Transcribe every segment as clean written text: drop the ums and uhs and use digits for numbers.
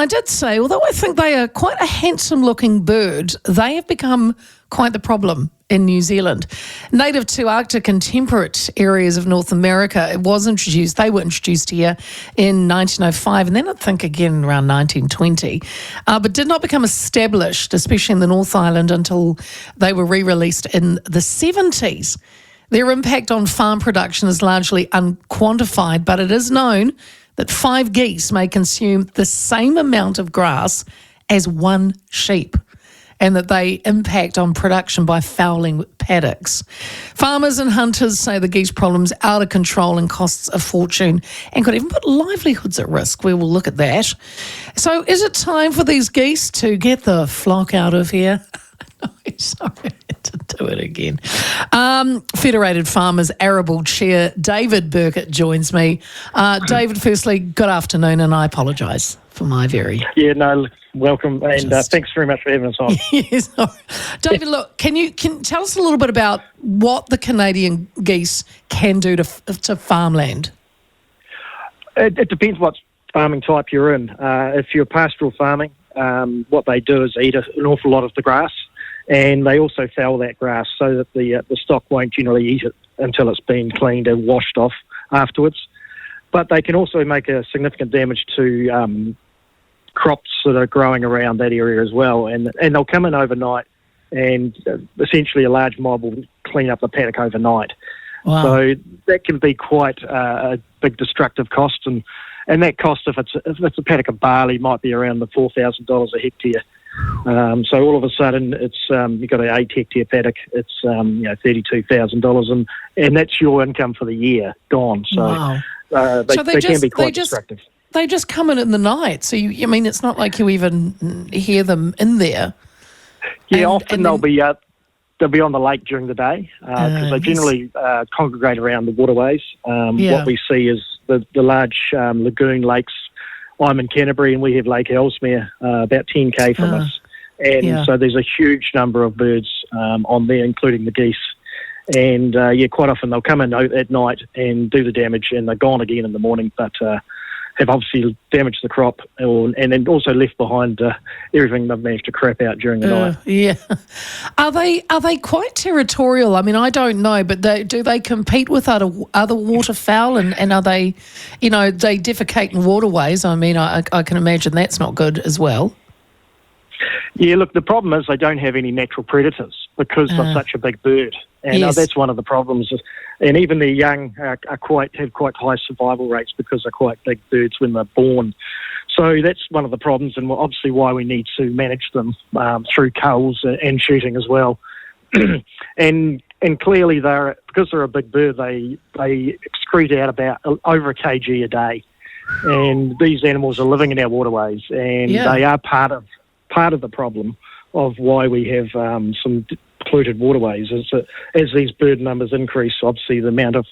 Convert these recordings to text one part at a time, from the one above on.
I did say, although I think they are quite a handsome-looking bird, they have become quite the problem in New Zealand. Native to Arctic and temperate areas of North America, they were introduced here in 1905, and then I think again around 1920, but did not become established, especially in the North Island, until they were re-released in the 70s. Their impact on farm production is largely unquantified, but it is known that 5 geese may consume the same amount of grass as 1 sheep, and that they impact on production by fouling paddocks. Farmers and hunters say the geese problem's out of control and costs a fortune and could even put livelihoods at risk. We will look at that. So is it time for these geese to get the flock out of here? Sorry, I had to do it again. Federated Farmers Arable Chair David Birkett joins me. David, firstly, good afternoon, and I apologise for my very... Yeah, no, welcome, and thanks very much for having us on. Yes, David, look, can you tell us a little bit about what the Canadian geese can do to farmland? It depends what farming type you're in. If you're pastoral farming, what they do is eat an awful lot of the grass, and they also foul that grass so that the stock won't generally eat it until it's been cleaned and washed off afterwards. But they can also make a significant damage to crops that are growing around that area as well, and they'll come in overnight, and essentially a large mob will clean up the paddock overnight. Wow. So that can be quite a big destructive cost, and that cost, if it's a paddock of barley, might be around the $4,000 a hectare. So all of a sudden, it's you've got an 8-hectare paddock. It's $32,000, and that's your income for the year gone. So wow. They can be quite destructive. They just come in the night. So it's not like you even hear them in there. Yeah, often they'll be on the lake during the day because they generally congregate around the waterways. What we see is the large lagoon lakes. I'm in Canterbury, and we have Lake Ellesmere about 10k from us. And so there's a huge number of birds on there, including the geese. And, quite often they'll come in at night and do the damage, and they're gone again in the morning, but have obviously damaged the crop and then also left behind everything they've managed to crap out during the night. Yeah. Are they quite territorial? I mean, I don't know, but do they compete with other waterfowl, and are they, they defecate in waterways? I mean, I can imagine that's not good as well. Yeah, look, the problem is they don't have any natural predators because they're such a big bird. And that's one of the problems. And even the young have quite high survival rates because they're quite big birds when they're born. So that's one of the problems, and obviously why we need to manage them through culls and shooting as well. and clearly because they're a big bird, they excrete out about over a kg a day. And these animals are living in our waterways, and they are part of the problem of why we have some polluted waterways. Is that as these bird numbers increase, obviously the amount of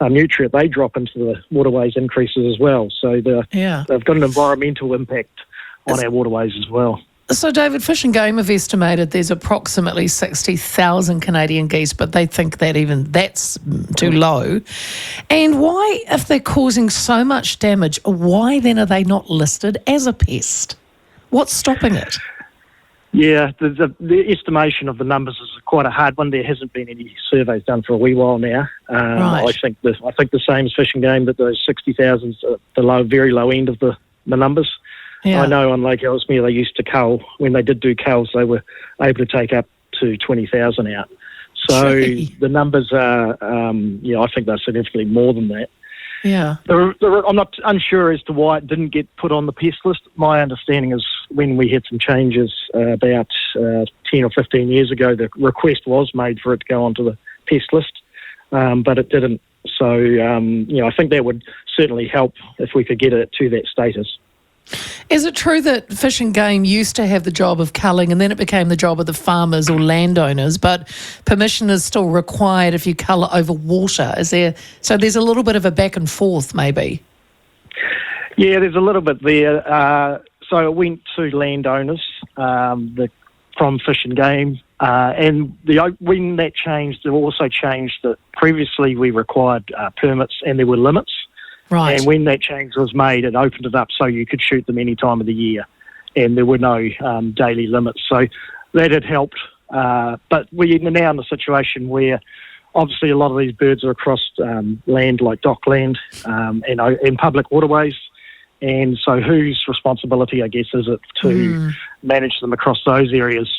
nutrient they drop into the waterways increases as well. So they've got an environmental impact on our waterways as well. So, David, Fish and Game have estimated there's approximately 60,000 Canadian geese, but they think that even that's too low. And why, if they're causing so much damage, why then are they not listed as a pest? What's stopping it? Yeah, the estimation of the numbers is quite a hard one. There hasn't been any surveys done for a wee while now. Right. I think the same as Fish and Game, that those 60,000 is the very low end of the numbers. Yeah. I know on Lake Ellesmere they used to cull. When they did do culls, they were able to take up to 20,000 out. So the numbers are, I think they're significantly more than that. Yeah, I'm not unsure as to why it didn't get put on the pest list. My understanding is when we had some changes about 10 or 15 years ago, the request was made for it to go onto the pest list, but it didn't. So, I think that would certainly help if we could get it to that status. Is it true that Fish and Game used to have the job of culling and then it became the job of the farmers or landowners, but permission is still required if you cull over water? So there's a little bit of a back and forth maybe? Yeah, there's a little bit there. So it went to landowners from Fish and Game, and when that changed, it also changed that previously we required permits and there were limits. Right. And when that change was made, it opened it up so you could shoot them any time of the year, and there were no daily limits. So that had helped. But we're now in a situation where obviously a lot of these birds are across land like dockland and public waterways. And so whose responsibility, I guess, is it to manage them across those areas?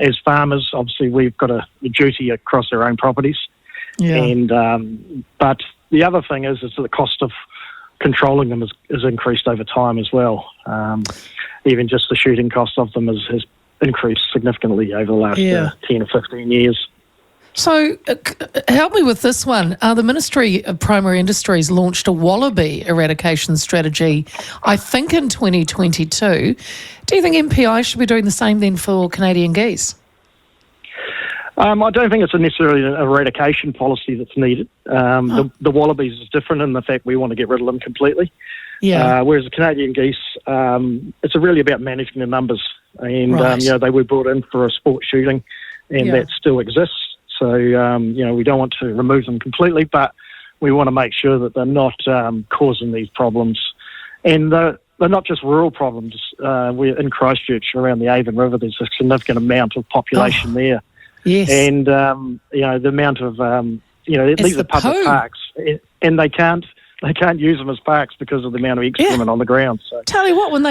As farmers, obviously, we've got a duty across our own properties. Yeah. And but the other thing is that the cost of controlling them has increased over time as well. Even just the shooting cost of them has increased significantly over the last 10 or 15 years. So help me with this one. The Ministry of Primary Industries launched a wallaby eradication strategy, I think in 2022. Do you think MPI should be doing the same then for Canadian geese? I don't think it's necessarily an eradication policy that's needed. The wallabies is different in the fact we want to get rid of them completely. Yeah. Whereas the Canadian geese, it's really about managing the numbers. And, they were brought in for a sport shooting, and that still exists. So, we don't want to remove them completely, but we want to make sure that they're not causing these problems. And they're not just rural problems. We're in Christchurch around the Avon River. There's a significant amount of population there. Yes. And, the amount of, these are public parks, and they can't use them as parks because of the amount of excrement on the ground. So tell you what, when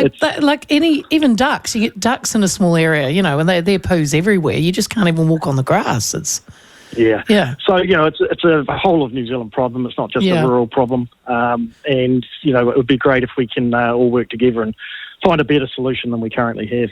even ducks, you get ducks in a small area, and their poo's everywhere. You just can't even walk on the grass. Yeah. So, it's a whole of New Zealand problem. It's not just a rural problem. And, it would be great if we can all work together and find a better solution than we currently have.